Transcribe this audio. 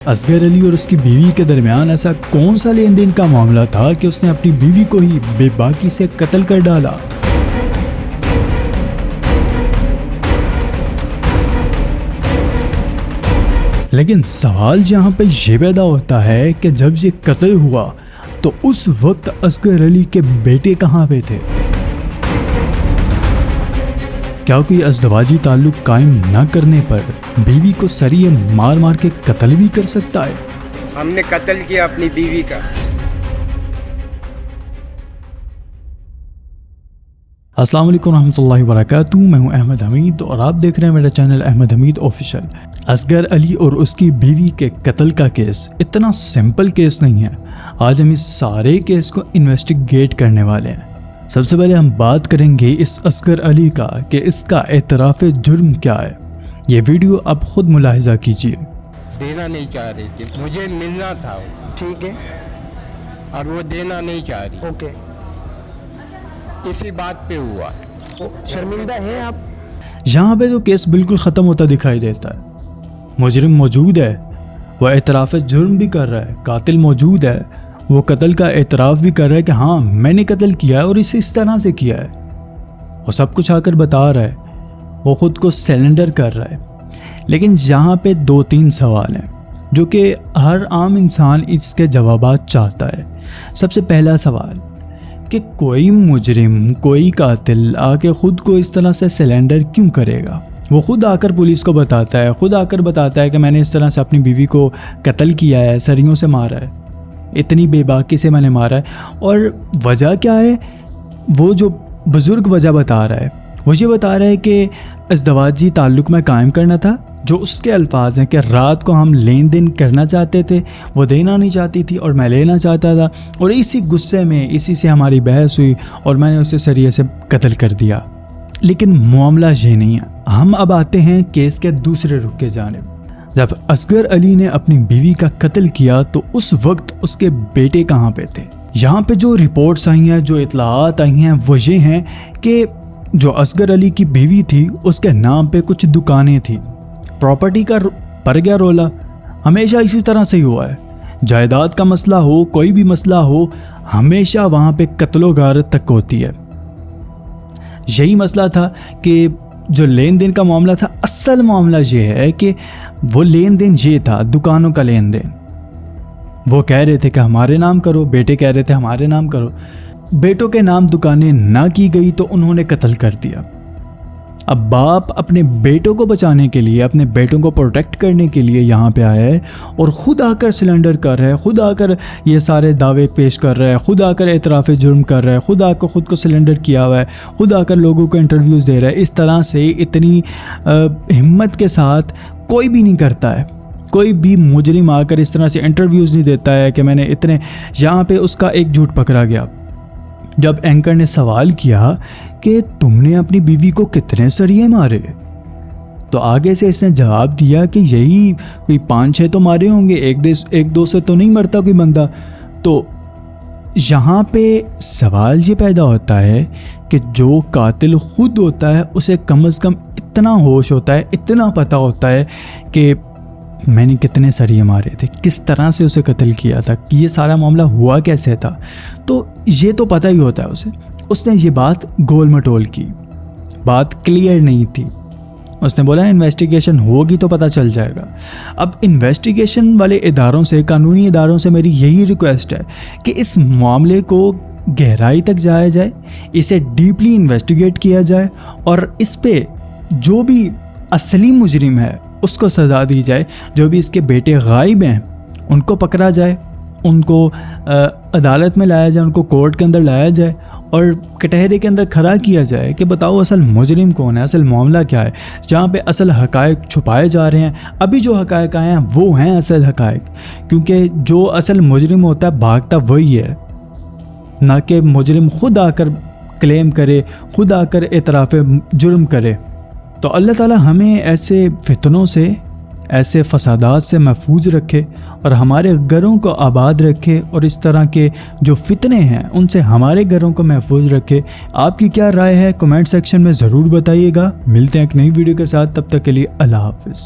اصغر علی اور اس کی بیوی کے درمیان ایسا کون سا لین دین کا معاملہ تھا کہ اس نے اپنی بیوی کو ہی بے باکی سے قتل کر ڈالا؟ لیکن سوال جہاں پہ یہ پیدا ہوتا ہے کہ جب یہ قتل ہوا تو اس وقت اصغر علی کے بیٹے کہاں پہ تھے؟ کیا کوئی ازدواجی تعلق قائم نہ کرنے پر بیوی کو سریع مار مار کے قتل بھی کر سکتا ہے؟ ہم نے قتل کیا اپنی بیوی کا۔ السلام علیکم ورحمۃ اللہ وبرکاتہ، میں ہوں احمد حمید اور آپ دیکھ رہے ہیں میرا چینل احمد حمید آفیشیل۔ اصغر علی اور اس کی بیوی کے قتل کا کیس اتنا سمپل کیس نہیں ہے۔ آج ہم اس سارے کیس کو انویسٹیگیٹ کرنے والے ہیں۔ سب سے پہلے ہم بات کریں گے اس اصغر علی کا کہ اس کا اعتراف جرم کیا ہے۔ یہ ویڈیو آپ خود ملاحظہ کیجیے۔ دینا نہیں چاہ رہی تھی، مجھے ملنا تھا اسے، ٹھیک ہے، اور وہ دینا نہیں چاہ رہی، اوکے۔ اسی بات پہ ہوا۔ شرمندہ ہیں آپ؟ یہاں پہ تو کیس بالکل ختم ہوتا دکھائی دیتا ہے۔ مجرم موجود ہے، وہ اعتراف جرم بھی کر رہا ہے، قاتل موجود ہے، وہ قتل کا اعتراف بھی کر رہا ہے کہ ہاں میں نے قتل کیا ہے اور اسے اس طرح سے کیا ہے۔ وہ سب کچھ آ کر بتا رہا ہے، وہ خود کو سرنڈر کر رہا ہے۔ لیکن یہاں پہ 2-3 سوال ہیں جو کہ ہر عام انسان اس کے جوابات چاہتا ہے۔ سب سے پہلا سوال کہ کوئی مجرم، کوئی قاتل آ کے خود کو اس طرح سے سرنڈر کیوں کرے گا؟ وہ خود آ کر پولیس کو بتاتا ہے، خود آ کر بتاتا ہے کہ میں نے اس طرح سے اپنی بیوی کو قتل کیا ہے، سریوں سے مارا ہے، اتنی بے باکی سے میں نے مارا ہے۔ اور وجہ کیا ہے؟ وہ جو بزرگ وجہ بتا رہا ہے، وہ یہ بتا رہا ہے کہ ازدواجی تعلق میں قائم کرنا تھا، جو اس کے الفاظ ہیں کہ رات کو ہم لین دین کرنا چاہتے تھے، وہ دینا نہیں چاہتی تھی اور میں لینا چاہتا تھا، اور اسی غصے میں اسی سے ہماری بحث ہوئی اور میں نے اسے سریے سے قتل کر دیا۔ لیکن معاملہ یہ نہیں ہے۔ ہم اب آتے ہیں کیس کے دوسرے رخ کی جانب۔ جب اصغر علی نے اپنی بیوی کا قتل کیا تو اس وقت اس کے بیٹے کہاں پہ تھے؟ یہاں پہ جو رپورٹس آئی ہیں، جو اطلاعات آئی ہیں، وہ یہ ہیں کہ جو اصغر علی کی بیوی تھی اس کے نام پہ کچھ دکانیں تھیں، پراپرٹی کا پڑ گیا رولا۔ ہمیشہ اسی طرح سے ہی ہوا ہے، جائیداد کا مسئلہ ہو، کوئی بھی مسئلہ ہو، ہمیشہ وہاں پہ قتل و غارت تک ہوتی ہے۔ یہی مسئلہ تھا کہ جو لین دین کا معاملہ تھا، اصل معاملہ یہ ہے کہ وہ لین دین یہ تھا، دکانوں کا لین دین۔ وہ کہہ رہے تھے کہ ہمارے نام کرو، بیٹے کہہ رہے تھے ہمارے نام کرو۔ بیٹوں کے نام دکانیں نہ کی گئی تو انہوں نے قتل کر دیا۔ اب باپ اپنے بیٹوں کو بچانے کے لیے، اپنے بیٹوں کو پروٹیکٹ کرنے کے لیے یہاں پہ آیا ہے اور خود آ کر سلنڈر کر رہا ہے، خود آ کر یہ سارے دعوے پیش کر رہا ہے، خود آ کر اعتراف جرم کر رہا ہے، خود آ کر خود کو سلنڈر کیا ہوا ہے، خود آ کر لوگوں کو انٹرویوز دے رہا ہے۔ اس طرح سے اتنی ہمت کے ساتھ کوئی بھی نہیں کرتا ہے، کوئی بھی مجرم آ کر اس طرح سے انٹرویوز نہیں دیتا ہے کہ میں نے اتنے۔ یہاں پہ اس کا ایک جھوٹ پکڑا گیا جب اینکر نے سوال کیا کہ تم نے اپنی بیوی کو کتنے سریے مارے، تو آگے سے اس نے جواب دیا کہ یہی کوئی 5-6 تو مارے ہوں گے، ایک دو سے تو نہیں مرتا کوئی بندہ۔ تو یہاں پہ سوال یہ پیدا ہوتا ہے کہ جو قاتل خود ہوتا ہے اسے کم از کم اتنا ہوش ہوتا ہے، اتنا پتہ ہوتا ہے کہ میں نے کتنے سریے مارے تھے، کس طرح سے اسے قتل کیا تھا، یہ سارا معاملہ ہوا کیسے تھا، تو یہ تو پتہ ہی ہوتا ہے اسے۔ اس نے یہ بات گول مٹول کی، بات کلیئر نہیں تھی۔ اس نے بولا انویسٹیگیشن ہوگی تو پتہ چل جائے گا۔ اب انویسٹیگیشن والے اداروں سے، قانونی اداروں سے میری یہی ریکویسٹ ہے کہ اس معاملے کو گہرائی تک جایا جائے، اسے ڈیپلی انویسٹیگیٹ کیا جائے اور اس پہ جو بھی اصلی مجرم ہے اس کو سزا دی جائے۔ جو بھی اس کے بیٹے غائب ہیں ان کو پکڑا جائے، ان کو عدالت میں لایا جائے، ان کو کورٹ کے اندر لایا جائے اور کٹہرے کے اندر کھڑا کیا جائے کہ بتاؤ اصل مجرم کون ہے، اصل معاملہ کیا ہے۔ جہاں پہ اصل حقائق چھپائے جا رہے ہیں، ابھی جو حقائق آئے ہیں وہ ہیں اصل حقائق، کیونکہ جو اصل مجرم ہوتا ہے بھاگتا وہی ہے، نہ کہ مجرم خود آ کر کلیم کرے، خود آ کر اعتراف جرم کرے۔ تو اللہ تعالیٰ ہمیں ایسے فتنوں سے، ایسے فسادات سے محفوظ رکھے اور ہمارے گھروں کو آباد رکھے، اور اس طرح کے جو فتنے ہیں ان سے ہمارے گھروں کو محفوظ رکھے۔ آپ کی کیا رائے ہے کمنٹ سیکشن میں ضرور بتائیے گا۔ ملتے ہیں ایک نئی ویڈیو کے ساتھ، تب تک کے لیے اللہ حافظ۔